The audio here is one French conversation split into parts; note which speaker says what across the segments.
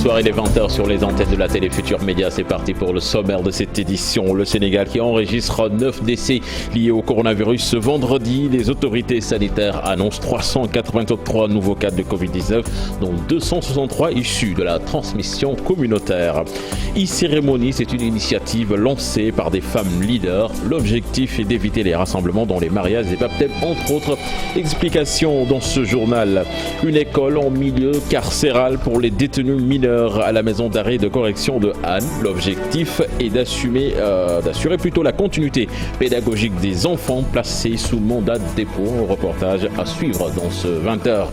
Speaker 1: Bonsoir, il est 20h sur les antennes de la télé Futur Média. C'est parti pour le sommaire de cette édition. Le Sénégal qui enregistre 9 décès liés au coronavirus. Ce vendredi, les autorités sanitaires annoncent 383 nouveaux cas de Covid-19, dont 263 issus de la transmission communautaire. E-Cérémonie, c'est une initiative lancée par des femmes leaders. L'objectif est d'éviter les rassemblements dans les mariages et baptêmes, entre autres. Explication dans ce journal. Une école en milieu carcéral pour les détenus mineurs à la maison d'arrêt de correction de Anne. L'objectif est d'assurer plutôt la continuité pédagogique des enfants placés sous mandat de dépôt. Un reportage à suivre dans ce 20h.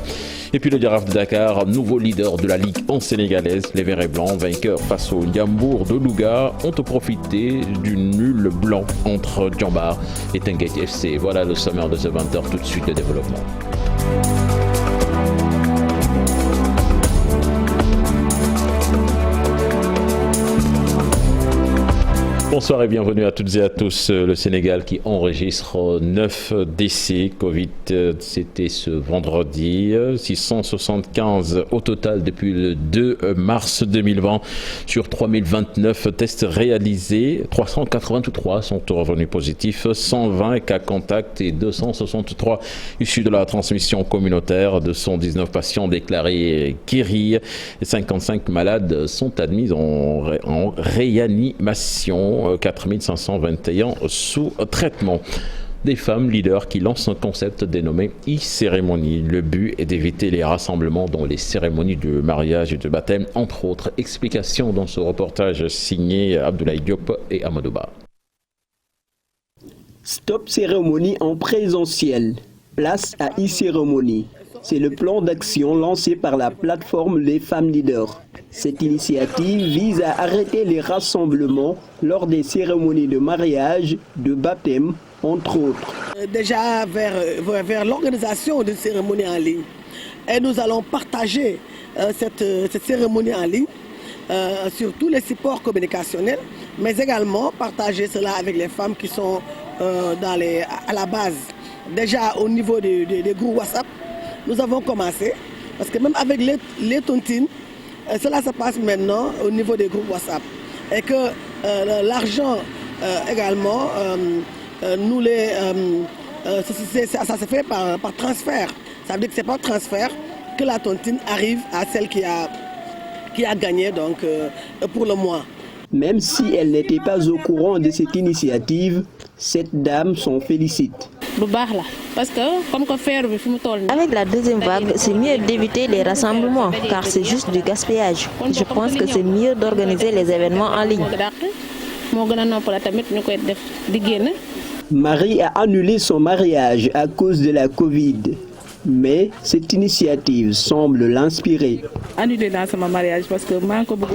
Speaker 1: Et puis le Giraffe de Dakar, nouveau leader de la Ligue 1 sénégalaise. Les Verts et Blancs, vainqueurs face au Ndiambour de Louga, ont profité du nul blanc entre Djambar et Teungueth FC. Voilà le sommaire de ce 20h. Tout de suite, le développement. Bonsoir et bienvenue à toutes et à tous. Le Sénégal qui enregistre 9 décès Covid, c'était ce vendredi, 675 au total depuis le 2 mars 2020. Sur 3029 tests réalisés, 383 sont revenus positifs, 120 cas contacts et 263 issus de la transmission communautaire, 219 patients déclarés guéris et 55 malades sont admis en réanimation. 4521 sous traitement. Des femmes leaders qui lancent un concept dénommé e-cérémonie. Le but est d'éviter les rassemblements dans les cérémonies de mariage et de baptême, entre autres. Explications dans ce reportage signé Abdoulaye Diop et Amadouba.
Speaker 2: Stop cérémonie en présentiel. Place à e-cérémonie. C'est le plan d'action lancé par la plateforme Les Femmes Leaders. Cette initiative vise à arrêter les rassemblements lors des cérémonies de mariage, de baptême, entre autres.
Speaker 3: Déjà vers l'organisation de cérémonies en ligne. Et nous allons partager cette cérémonie en ligne sur tous les supports communicationnels, mais également partager cela avec les femmes qui sont à la base. Déjà au niveau des groupes WhatsApp, nous avons commencé, parce que même avec les tontines, cela se passe maintenant au niveau des groupes WhatsApp. Et que l'argent également, ça se fait par transfert. Ça veut dire que ce n'est pas transfert que la tontine arrive à celle qui a gagné donc, pour le mois.
Speaker 2: Même si elle n'était pas au courant de cette initiative, cette dame s'en félicite.
Speaker 4: Avec la deuxième vague, c'est mieux d'éviter les rassemblements car c'est juste du gaspillage. Je pense que c'est mieux d'organiser les événements en ligne.
Speaker 2: Marie a annulé son mariage à cause de la Covid. Mais cette initiative semble l'inspirer.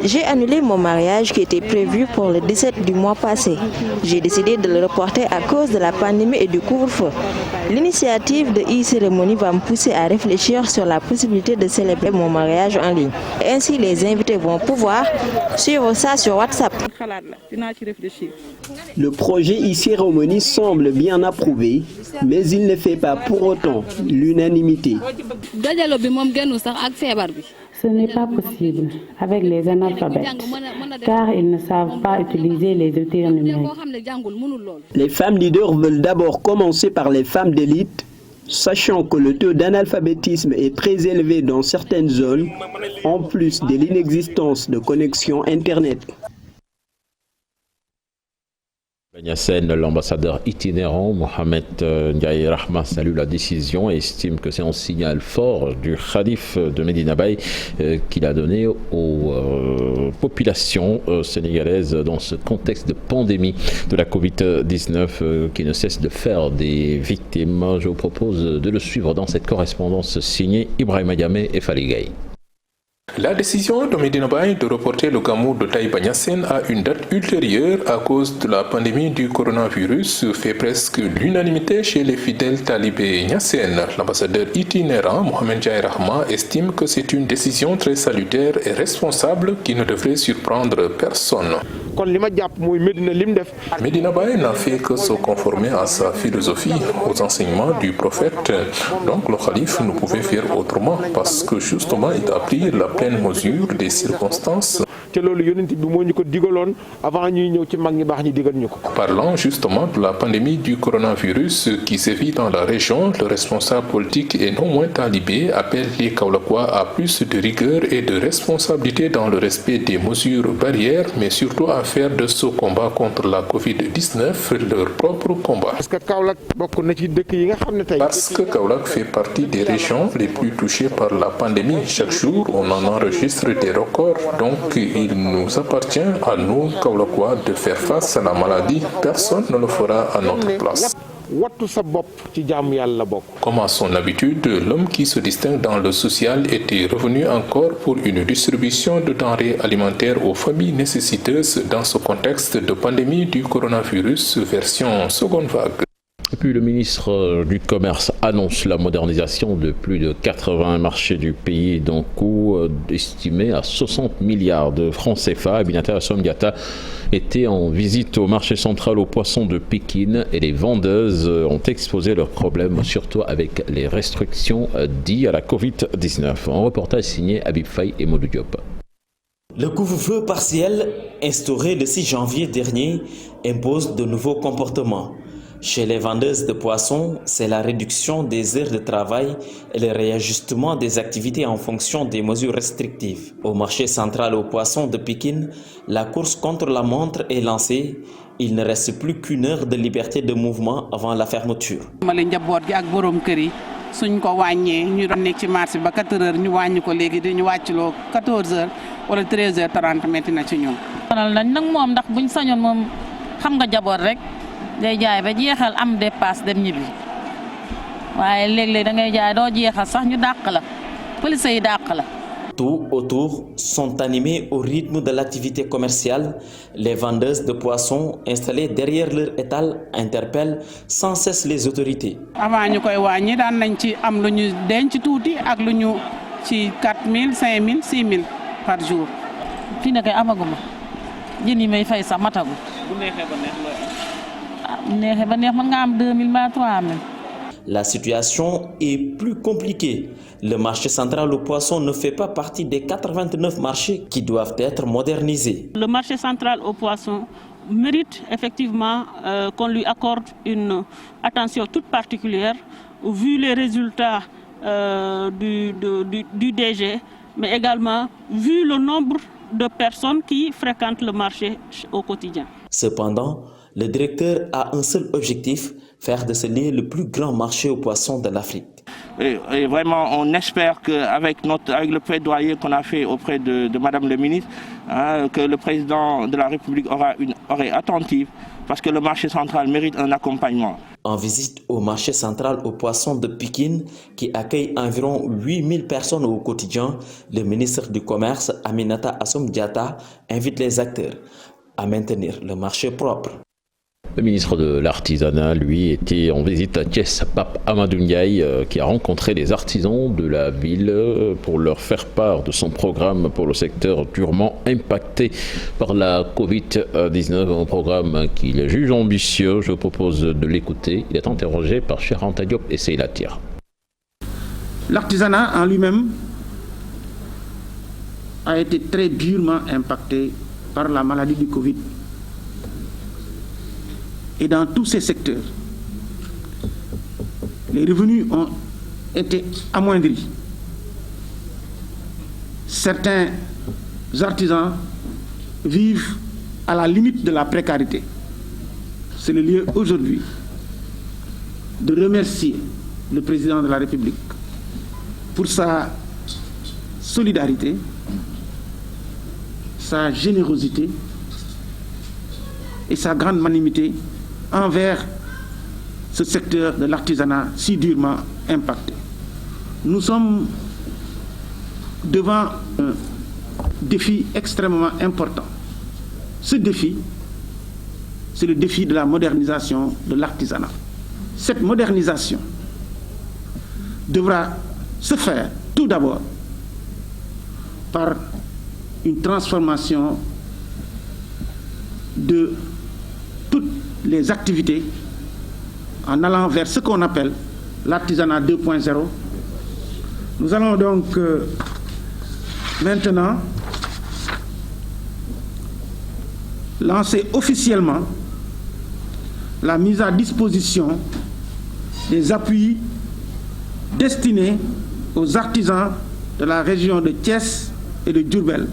Speaker 4: J'ai annulé mon mariage qui était prévu pour le 17 du mois passé. J'ai décidé de le reporter à cause de la pandémie et du couvre-feu. L'initiative de e-cérémonie va me pousser à réfléchir sur la possibilité de célébrer mon mariage en ligne. Ainsi, les invités vont pouvoir suivre ça sur WhatsApp.
Speaker 2: Le projet e-cérémonie semble bien approuvé, mais il ne fait pas pour autant l'unanimité.
Speaker 5: Ce n'est pas possible avec les analphabètes, car ils ne savent pas utiliser les outils numériques.
Speaker 2: Les femmes leaders veulent d'abord commencer par les femmes d'élite, sachant que le taux d'analphabétisme est très élevé dans certaines zones, en plus de l'inexistence de connexion Internet.
Speaker 1: Niassène, l'ambassadeur itinérant Mohamed Ndiaye Rahma salue la décision et estime que c'est un signal fort du Khalif de Medina Baye qu'il a donné aux populations sénégalaises dans ce contexte de pandémie de la Covid-19 qui ne cesse de faire des victimes. Je vous propose de le suivre dans cette correspondance signée Ibrahima Diamé et Fally Gaye.
Speaker 6: La décision de Medina Baye de reporter le Gamou de Taïba Niassène à une date ultérieure à cause de la pandémie du coronavirus fait presque l'unanimité chez les fidèles talibés Niassène. L'ambassadeur itinérant Mohamed Ndiaye Rahma estime que c'est une décision très salutaire et responsable qui ne devrait surprendre personne. Medina Baye n'a fait que se conformer à sa philosophie, aux enseignements du prophète. Donc le calife ne pouvait faire autrement parce que justement il a pris la pleine mesure des circonstances. Parlant justement de la pandémie du coronavirus qui sévit dans la région, le responsable politique et non moins talibé appelle les Kaolackois à plus de rigueur et de responsabilité dans le respect des mesures barrières, mais surtout à faire de ce combat contre la Covid-19 leur propre combat. Parce que Kaolack fait partie des régions les plus touchées par la pandémie. Chaque jour, on en enregistre des records. Donc, il nous appartient à nous, Kaolackois, de faire face à la maladie. Personne ne le fera à notre place. Comme à son habitude, l'homme qui se distingue dans le social était revenu encore pour une distribution de denrées alimentaires aux familles nécessiteuses dans ce contexte de pandémie du coronavirus version seconde vague.
Speaker 1: Et puis le ministre du Commerce annonce la modernisation de plus de 80 marchés du pays d'un coût estimé à 60 milliards de francs CFA. Aminata Assome Diatta était en visite au marché central aux poissons de Pékin et les vendeuses ont exposé leurs problèmes, surtout avec les restrictions liées à la Covid-19. Un reportage signé Habib Faye et Modou Diop.
Speaker 7: Le couvre-feu partiel instauré le 6 janvier dernier impose de nouveaux comportements. Chez les vendeuses de poissons, c'est la réduction des heures de travail et le réajustement des activités en fonction des mesures restrictives. Au marché central aux poissons de Pékin, la course contre la montre est lancée. Il ne reste plus qu'une heure de liberté de mouvement avant la fermeture.
Speaker 8: suñ ko wàññee ñu doon nekk ci marché ba 4 heures ñu wàññi ko léegi dañu wàccloo 14 heures wala 13 heures 30 metti na ci ñun.
Speaker 9: sonal nañ nag moom ndax buñ sañoon moom xam nga jaboot rek day jaay ba jeexal am dépasse dem ñibbi waaye léeg-léeg da ngay jaay doo jeexal sax ñu dàq la police yi dàq la.
Speaker 7: Tout autour sont animés au rythme de l'activité commerciale. Les vendeuses de poissons installées derrière leur étal interpellent sans cesse les autorités.
Speaker 8: Avant ñu koy wàññi daan nañ ci am lu ñu denc tuuti ak lu ñu ci 4 000 5 000 6 000 par jour.
Speaker 9: fii nag amaguma jën yi may fay sax matagul.
Speaker 8: bu neexee ba neex
Speaker 9: bu neexee ba neex mën nga am 2 000 ba 3 000.
Speaker 7: La situation est plus compliquée. Le marché central aux poissons ne fait pas partie des 89 marchés qui doivent être modernisés.
Speaker 10: Le marché central aux poissons mérite effectivement qu'on lui accorde une attention toute particulière, vu les résultats du DG, mais également vu le nombre de personnes qui fréquentent le marché au quotidien.
Speaker 7: Cependant, le directeur a un seul objectif, faire de ce lieu le plus grand marché aux poissons de l'Afrique.
Speaker 11: Et vraiment, on espère qu'avec le plaidoyer qu'on a fait auprès de Madame le ministre, que le président de la République aura une oreille attentive, parce que le marché central mérite un accompagnement.
Speaker 7: En visite au marché central aux poissons de Pékin, qui accueille environ 8000 personnes au quotidien, le ministre du Commerce, Aminata Assome Diatta, invite les acteurs à maintenir le marché propre.
Speaker 1: Le ministre de l'Artisanat, lui, était en visite à Thiès, Pape Amadou Ndiaye, qui a rencontré les artisans de la ville pour leur faire part de son programme pour le secteur durement impacté par la Covid-19, un programme qu'il juge ambitieux. Je propose de l'écouter. Il est interrogé par Cheikh Anta Diop et Seyla Tir.
Speaker 12: L'artisanat en lui-même a été très durement impacté par la maladie du Covid. Et dans tous ces secteurs, les revenus ont été amoindris. Certains artisans vivent à la limite de la précarité. C'est le lieu aujourd'hui de remercier le président de la République pour sa solidarité, sa générosité et sa grande magnanimité envers ce secteur de l'artisanat si durement impacté. Nous sommes devant un défi extrêmement important. Ce défi, c'est le défi de la modernisation de l'artisanat. Cette modernisation devra se faire tout d'abord par une transformation de toutes les activités en allant vers ce qu'on appelle l'artisanat 2.0. Nous allons donc maintenant lancer officiellement la mise à disposition des appuis destinés aux artisans de la région de Thiès et de Diourbel.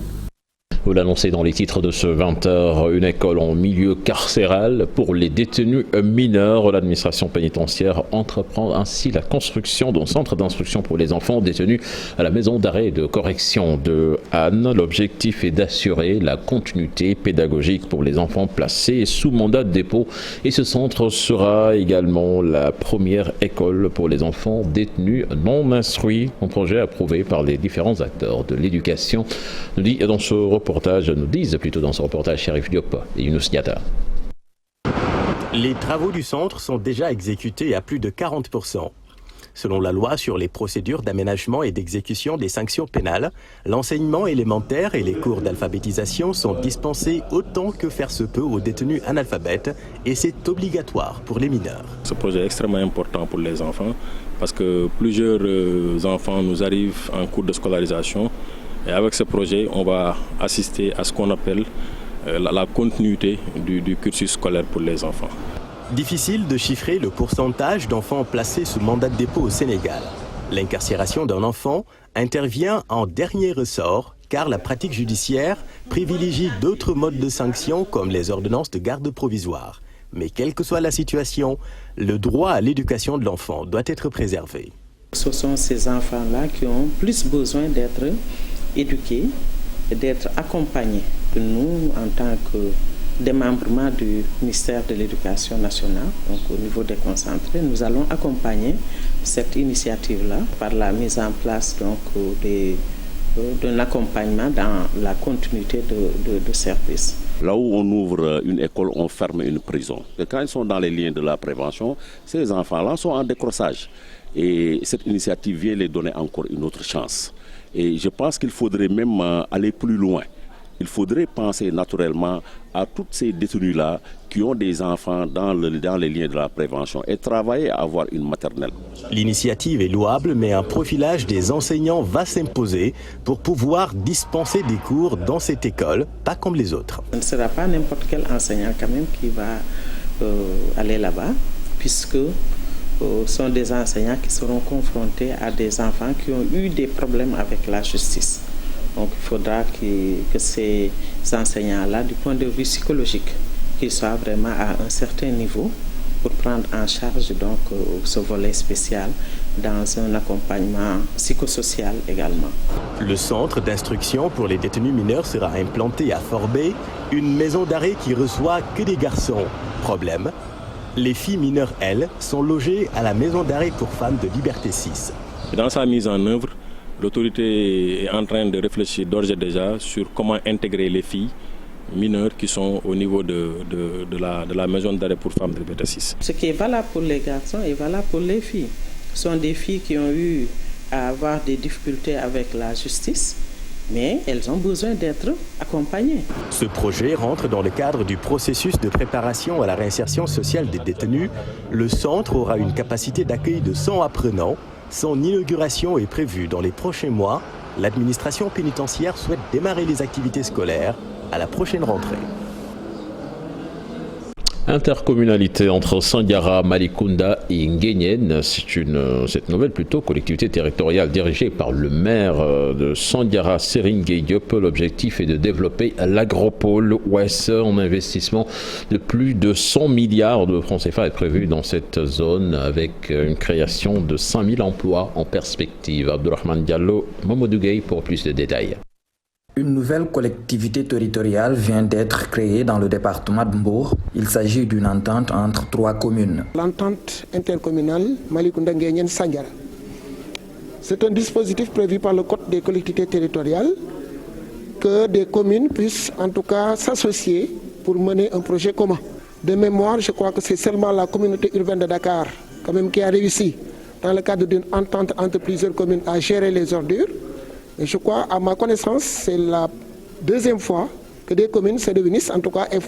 Speaker 1: Vous l'annoncez dans les titres de ce 20h, une école en milieu carcéral pour les détenus mineurs. L'administration pénitentiaire entreprend ainsi la construction d'un centre d'instruction pour les enfants détenus à la maison d'arrêt et de correction de Anne. L'objectif est d'assurer la continuité pédagogique pour les enfants placés sous mandat de dépôt. Et ce centre sera également la première école pour les enfants détenus non instruits. Un projet approuvé par les différents acteurs de l'éducation, nous disent dans ce reportage Chérif Diop et Younous Niata.
Speaker 13: Les travaux du centre sont déjà exécutés à plus de 40%. Selon la loi sur les procédures d'aménagement et d'exécution des sanctions pénales, l'enseignement élémentaire et les cours d'alphabétisation sont dispensés autant que faire se peut aux détenus analphabètes et c'est obligatoire pour les mineurs.
Speaker 14: Ce projet est extrêmement important pour les enfants parce que plusieurs enfants nous arrivent en cours de scolarisation. Et avec ce projet, on va assister à ce qu'on appelle la continuité du cursus scolaire pour les enfants.
Speaker 13: Difficile de chiffrer le pourcentage d'enfants placés sous mandat de dépôt au Sénégal. L'incarcération d'un enfant intervient en dernier ressort car la pratique judiciaire privilégie d'autres modes de sanction comme les ordonnances de garde provisoire. Mais quelle que soit la situation, le droit à l'éducation de l'enfant doit être préservé.
Speaker 15: Ce sont ces enfants-là qui ont plus besoin d'être éduqués et d'être accompagnés. Nous, en tant que démembrement du ministère de l'Éducation nationale, donc au niveau déconcentré, nous allons accompagner cette initiative-là par la mise en place d'un accompagnement dans la continuité de service.
Speaker 16: Là où on ouvre une école, on ferme une prison. Et quand ils sont dans les liens de la prévention, ces enfants-là sont en décrochage. Et cette initiative vient les donner encore une autre chance. Et je pense qu'il faudrait même aller plus loin. Il faudrait penser naturellement à tous ces détenus-là qui ont des enfants dans les liens de la prévention et travailler à avoir une maternelle.
Speaker 13: L'initiative est louable, mais un profilage des enseignants va s'imposer pour pouvoir dispenser des cours dans cette école, pas comme les autres.
Speaker 15: Ce ne sera pas n'importe quel enseignant quand même qui va aller là-bas, puisque ce sont des enseignants qui seront confrontés à des enfants qui ont eu des problèmes avec la justice. Donc il faudra que ces enseignants-là, du point de vue psychologique, qu'ils soient vraiment à un certain niveau pour prendre en charge donc ce volet spécial dans un accompagnement psychosocial également.
Speaker 13: Le centre d'instruction pour les détenus mineurs sera implanté à Forbé, une maison d'arrêt qui reçoit que des garçons. Problème, les filles mineures, elles, sont logées à la maison d'arrêt pour femmes de Liberté 6.
Speaker 14: Dans sa mise en œuvre, l'autorité est en train de réfléchir d'ores et déjà sur comment intégrer les filles mineures qui sont au niveau de la maison d'arrêt pour femmes de Liberté 6.
Speaker 15: Ce qui est valable pour les garçons est valable pour les filles. Ce sont des filles qui ont eu à avoir des difficultés avec la justice, mais elles ont besoin d'être accompagnées.
Speaker 13: Ce projet rentre dans le cadre du processus de préparation à la réinsertion sociale des détenus. Le centre aura une capacité d'accueil de 100 apprenants. Son inauguration est prévue dans les prochains mois. L'administration pénitentiaire souhaite démarrer les activités scolaires à la prochaine rentrée.
Speaker 1: Intercommunalité entre Sandiara, Malicounda et Nguyen, cette nouvelle collectivité territoriale dirigée par le maire de Sandiara, Serigne Gueye Diop. L'objectif est de développer l'agropole ouest. Un investissement de plus de 100 milliards de francs CFA est prévu dans cette zone avec une création de 5000 emplois en perspective. Abdourahmane Diallo, Mamadou Gueye pour plus de détails.
Speaker 17: Une nouvelle collectivité territoriale vient d'être créée dans le département de Mbour. Il s'agit d'une entente entre 3 communes.
Speaker 18: L'entente intercommunale Malicounda Nguyen Sandiara. C'est un dispositif prévu par le Code des collectivités territoriales que des communes puissent en tout cas s'associer pour mener un projet commun. De mémoire, je crois que c'est seulement la communauté urbaine de Dakar quand même qui a réussi dans le cadre d'une entente entre plusieurs communes à gérer les ordures. Et je crois, à ma connaissance, c'est la deuxième fois que des communes se réunissent en tout cas et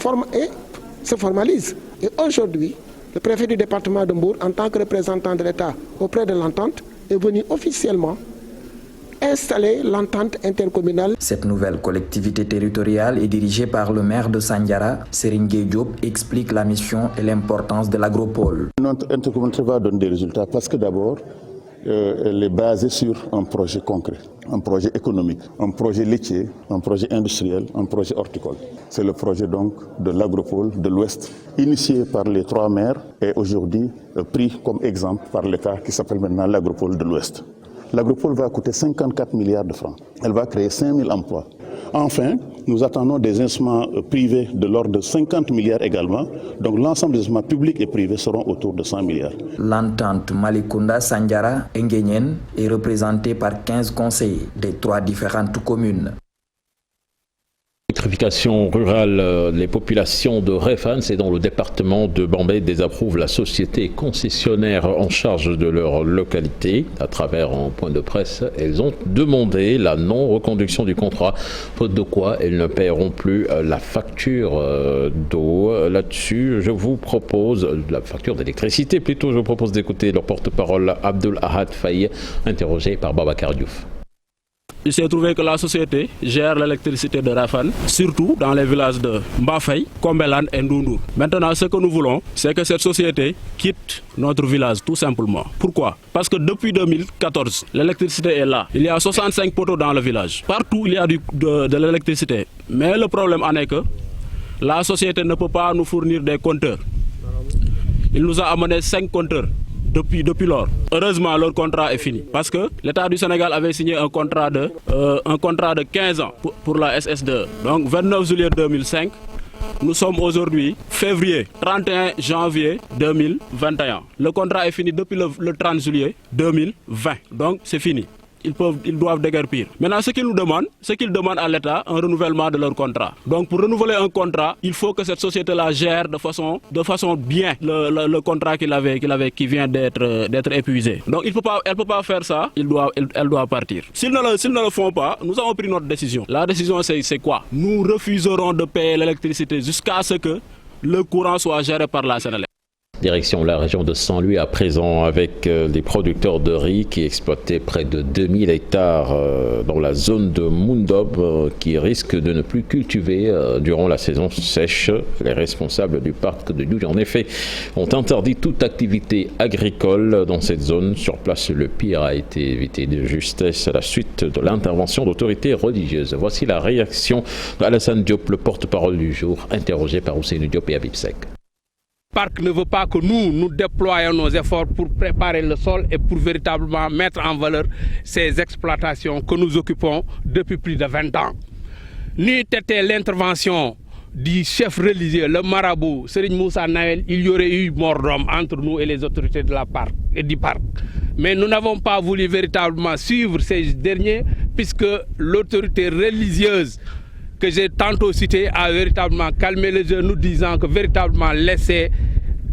Speaker 18: se formalisent. Et aujourd'hui, le préfet du département de Mbour, en tant que représentant de l'État auprès de l'entente, est venu officiellement installer l'entente intercommunale.
Speaker 17: Cette nouvelle collectivité territoriale est dirigée par le maire de Sandiara, Serigne Gueye Diop, explique la mission et l'importance de l'agropole.
Speaker 19: Notre intercommunalité va donner des résultats parce que d'abord, elle est basée sur un projet concret, un projet économique, un projet laitier, un projet industriel, un projet horticole. C'est le projet donc de l'agropole de l'Ouest, initié par les 3 maires et aujourd'hui pris comme exemple par l'État qui s'appelle maintenant l'agropole de l'Ouest. L'agropole va coûter 54 milliards de francs. Elle va créer 5000 emplois. Enfin, nous attendons des instruments privés de l'ordre de 50 milliards également. Donc l'ensemble des instruments publics et privés seront autour de 100 milliards.
Speaker 17: L'entente Malicounda Sandiara Nguyen est représentée par 15 conseillers des 3 différentes communes.
Speaker 1: Électrification rurale, les populations de Réfane, c'est dans le département de Bambey, désapprouvent la société concessionnaire en charge de leur localité. À travers un point de presse, elles ont demandé la non-reconduction du contrat, faute de quoi elles ne paieront plus la facture d'eau. Là-dessus, je vous propose, la facture d'électricité plutôt, je vous propose d'écouter leur porte-parole Abdul Ahad Faye, interrogé par Babacar Diouf.
Speaker 20: Il s'est trouvé que la société gère l'électricité de Réfane, surtout dans les villages de Mbafay, Kombelan et Ndoundour. Maintenant, ce que nous voulons, c'est que cette société quitte notre village, tout simplement. Pourquoi? Parce que depuis 2014, l'électricité est là. Il y a 65 poteaux dans le village. Partout, il y a de l'électricité. Mais le problème en est que la société ne peut pas nous fournir des compteurs. Il nous a amené 5 compteurs. Depuis lors. Heureusement, leur contrat est fini. Parce que l'État du Sénégal avait signé un contrat de 15 ans pour la SS2. Donc 29 juillet 2005, nous sommes aujourd'hui février, 31 janvier 2021. Le contrat est fini depuis le 30 juillet 2020. Donc c'est fini. Ils doivent déguerpir. Maintenant, ce qu'ils demandent à l'État, un renouvellement de leur contrat. Donc, pour renouveler un contrat, il faut que cette société-là gère de façon bien le contrat qui vient d'être épuisé. Donc, elle peut pas faire ça. Elle doit partir. S'ils ne le font pas, nous avons pris notre décision. La décision, c'est quoi? Nous refuserons de payer l'électricité jusqu'à ce que le courant soit géré par la Sénélec.
Speaker 1: Direction la région de Saint-Louis à présent avec des producteurs de riz qui exploitaient près de 2000 hectares dans la zone de Moundob qui risquent de ne plus cultiver durant la saison sèche. Les responsables du parc de Douy en effet ont interdit toute activité agricole dans cette zone. Sur place, le pire a été évité de justesse à la suite de l'intervention d'autorités religieuses. Voici la réaction d'Alassane Diop, le porte-parole du jour, interrogé par Ousseynou Diop et Habib Sek.
Speaker 21: Le parc ne veut pas que nous déployions nos efforts pour préparer le sol et pour véritablement mettre en valeur ces exploitations que nous occupons depuis plus de 20 ans. N'eût été l'intervention du chef religieux, le marabout Serigne Moussa Naël, il y aurait eu mort d'homme entre nous et les autorités de la parc et du parc. Mais nous n'avons pas voulu véritablement suivre ces derniers puisque l'autorité religieuse que j'ai tantôt cité a véritablement calmé les jeux, nous disant que véritablement laissez,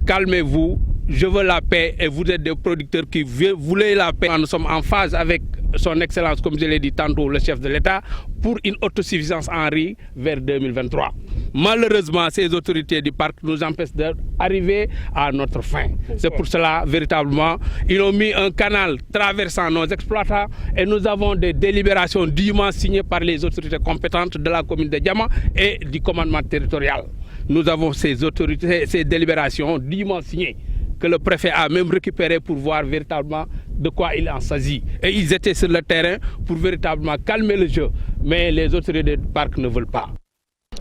Speaker 21: calmez-vous, je veux la paix et vous êtes des producteurs qui voulaient la paix. Nous sommes en phase avec son excellence, comme je l'ai dit tantôt, le chef de l'État, pour une autosuffisance en riz vers 2023. Malheureusement, ces autorités du parc nous empêchent d'arriver à notre fin. C'est pour cela, véritablement, ils ont mis un canal traversant nos exploitants et nous avons des délibérations dûment signées par les autorités compétentes de la commune de Diama et du commandement territorial. Nous avons ces délibérations dûment signées que le préfet a même récupéré pour voir véritablement de quoi il en s'agit. Et ils étaient sur le terrain pour véritablement calmer le jeu. Mais les autorités du parc ne veulent pas.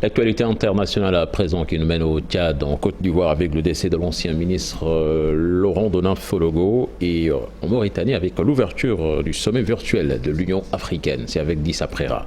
Speaker 1: L'actualité internationale à présent qui nous mène au Tchad, en Côte d'Ivoire, avec le décès de l'ancien ministre Laurent Donin-Fologo et en Mauritanie avec l'ouverture du sommet virtuel de l'Union africaine. C'est avec Dissa Préra.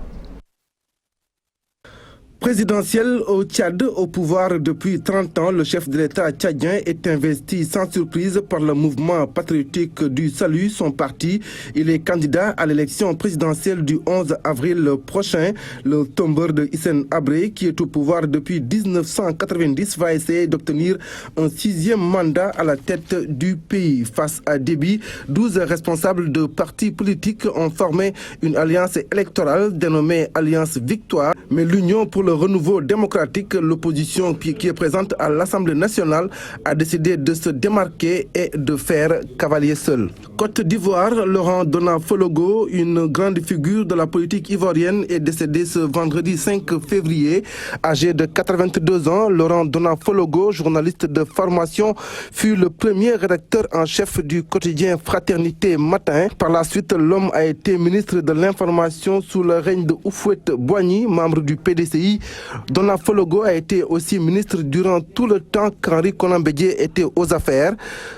Speaker 22: Présidentiel au Tchad, au pouvoir depuis 30 ans, le chef de l'État tchadien est investi sans surprise par le mouvement patriotique du Salut, son parti. Il est candidat à l'élection présidentielle du 11 avril prochain. Le tombeur de Hissène Habré, qui est au pouvoir depuis 1990, va essayer d'obtenir un 6e mandat à la tête du pays. Face à Déby, 12 responsables de partis politiques ont formé une alliance électorale dénommée Alliance Victoire. Mais l'Union pour le le renouveau démocratique, l'opposition qui est présente à l'Assemblée nationale a décidé de se démarquer et de faire cavalier seul. Côte d'Ivoire, Laurent Dona-Fologo, une grande figure de la politique ivoirienne, est décédé ce vendredi 5 février. Âgé de 82 ans, Laurent Dona-Fologo, journaliste de formation, fut le premier rédacteur en chef du quotidien Fraternité Matin. Par la suite, l'homme a été ministre de l'Information sous le règne de Houphouët-Boigny, membre du PDCI. Dona-Fologo a été aussi ministre durant tout le temps qu'Henri Konan Bédié était aux affaires.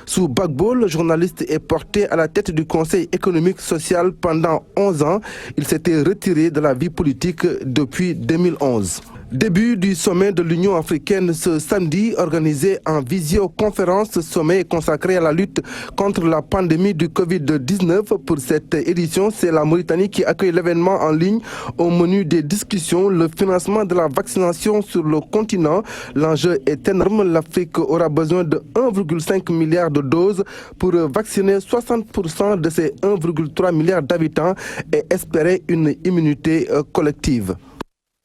Speaker 22: Sous Gbagbo, le journaliste est porté à la tête du Conseil économique social pendant 11 ans. Il s'était retiré de la vie politique depuis 2011. Début du sommet de l'Union africaine ce samedi, organisé en visioconférence. Ce sommet est consacré à la lutte contre la pandémie du Covid-19. Pour cette édition, c'est la Mauritanie qui accueille l'événement en ligne. Au menu des discussions, le financement de la vaccination sur le continent. L'enjeu est énorme. L'Afrique aura besoin de 1,5 milliard de doses pour vacciner 60% de ses 1,3 milliard d'habitants et espérer une immunité collective.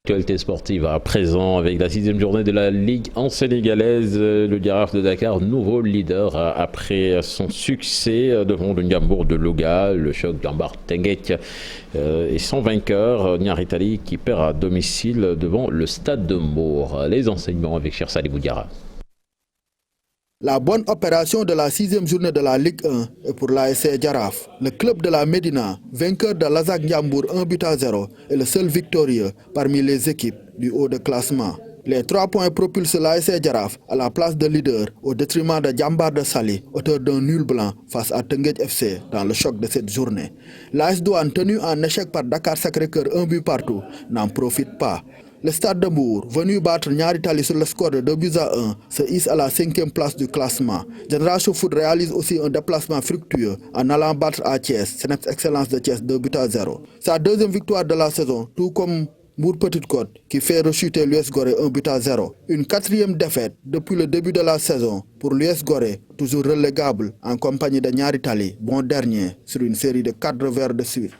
Speaker 1: Actualité sportive à présent avec la 6e journée de la Ligue en sénégalaise. Le Giraffe de Dakar, nouveau leader après son succès devant le Ndiambour de Louga. Le choc Jambar Tenguet est sans vainqueur. Niary Tally qui perd à domicile devant le Stade de Mbour. Les enseignements avec Cheikh Sadibou Diarra.
Speaker 3: La bonne opération de la 6e journée de la Ligue 1 est pour l'ASC Giraffe. Le club de la Médina, vainqueur de l'Azak Ndiambour 1-0, est le seul victorieux parmi les équipes du haut de classement. Les 3 points propulsent l'ASC Giraffe à la place de leader au détriment de Djambar de Sali, auteur d'un nul blanc face à Tenguet FC dans le choc de cette journée. L'AS Douane, tenu en échec par Dakar Sacré-Cœur 1 but partout, n'en profite pas. Le Stade de Mbour, venu battre Niary Tally sur le score de 2-1, se hisse à la 5e place du classement. Génération Foot réalise aussi un déplacement fructueux en allant battre à Thiès, Seneps Excellence de Thiès 2-0. Sa 2e victoire de la saison, tout comme Mbour Petite Côte, qui fait rechuter l'US Gorée 1-0. Une 4e défaite depuis le début de la saison pour l'US Gorée, toujours relégable en compagnie de Niary Tally, bon dernier sur une série de 4 revers de suite.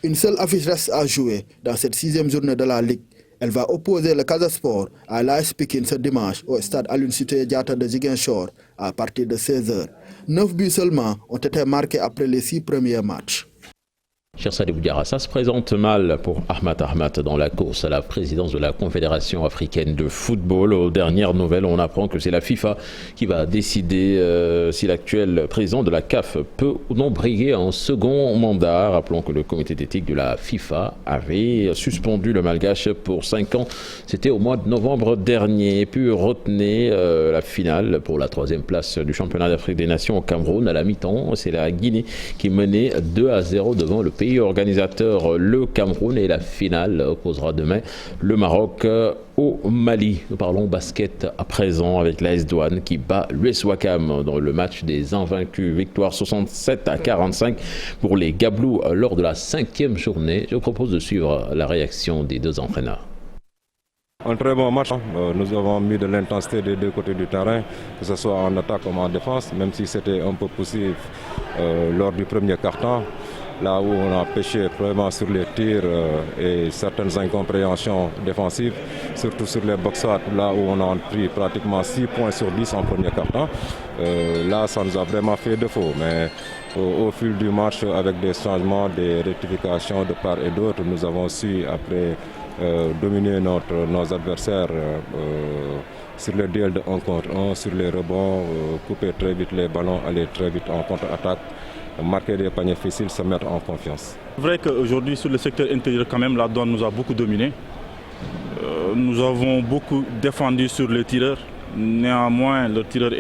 Speaker 3: Une seule affiche reste à jouer dans cette 6e journée de la Ligue. Elle va opposer le Casa Sport à l'AS Pikine ce dimanche au stade Aline Sitoé Diatta de Ziguinchor à partir de 16h. 9 buts seulement ont été marqués après les 6 premiers matchs.
Speaker 1: Cheikh Sadibou Diarra, ça se présente mal pour Ahmad dans la course à la présidence de la Confédération africaine de football. Aux dernières nouvelles, on apprend que c'est la FIFA qui va décider si l'actuel président de la CAF peut ou non briguer un second mandat. Rappelons que le comité d'éthique de la FIFA avait suspendu le Malgache pour 5 ans. C'était au mois de novembre dernier. Et puis retenez la finale pour la 3e place du championnat d'Afrique des Nations au Cameroun à la mi-temps. C'est la Guinée qui menait 2-0 devant le pays organisateur, le Cameroun, et la finale opposera demain le Maroc au Mali. Nous parlons basket à présent avec l'AS Douane qui bat l'US Ouakam dans le match des invaincus. Victoire 67-45 pour les Gablous lors de la 5e journée. Je vous propose de suivre la réaction des deux entraîneurs.
Speaker 4: Un très bon match. Nous avons mis de l'intensité des deux côtés du terrain, que ce soit en attaque comme en défense, même si c'était un peu poussif lors du premier quart-temps. Là où on a pêché vraiment sur les tirs et certaines incompréhensions défensives, surtout sur les box-out, là où on a pris pratiquement 6 points sur 10 en premier quart-temps. Là, ça nous a vraiment fait défaut. Mais au fil du match, avec des changements, des rectifications de part et d'autre, nous avons su, après, dominer nos adversaires sur le duel de 1 contre 1, sur les rebonds, couper très vite les ballons, aller très vite en contre-attaque, marquer des paniers faciles, se mettre en confiance.
Speaker 23: C'est vrai qu'aujourd'hui, sur le secteur intérieur, quand même, la Douane nous a beaucoup dominé. Nous avons beaucoup défendu sur les tireurs. Néanmoins, les tireurs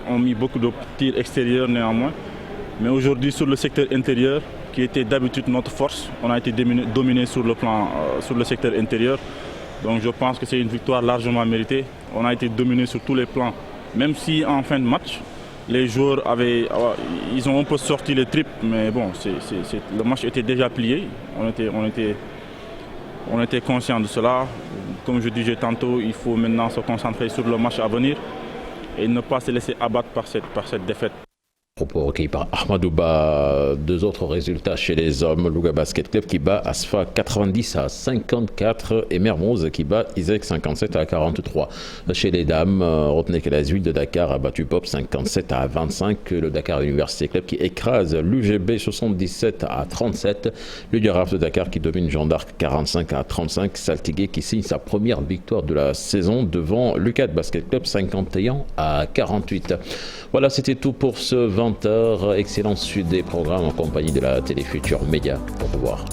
Speaker 23: ont mis beaucoup de tirs extérieurs néanmoins. Mais aujourd'hui, sur le secteur intérieur, qui était d'habitude notre force, on a été dominé sur le secteur intérieur. Donc je pense que c'est une victoire largement méritée. On a été dominé sur tous les plans, même si en fin de match, les joueurs ils ont un peu sorti les tripes, mais bon, le match était déjà plié. On était conscients de cela. Comme je disais tantôt, il faut maintenant se concentrer sur le match à venir et ne pas se laisser abattre par cette défaite.
Speaker 1: Propos recueillis par Ahmadouba. Deux autres résultats chez les hommes. Louga Basket Club qui bat Asfa 90-54 et Mermoz qui bat Isaac 57-43. Chez les dames, retenez que la Huile de Dakar a battu Pop 57-25. Le Dakar Université Club qui écrase l'UGB 77-37. Le Giraffe de Dakar qui domine Jeanne d'Arc 45-35. Saltigué qui signe sa première victoire de la saison devant Lucas Basket Club 51-48. Voilà, c'était tout pour ce 20h. Excellente suite des programmes en compagnie de la Télé Futur Média. Au revoir.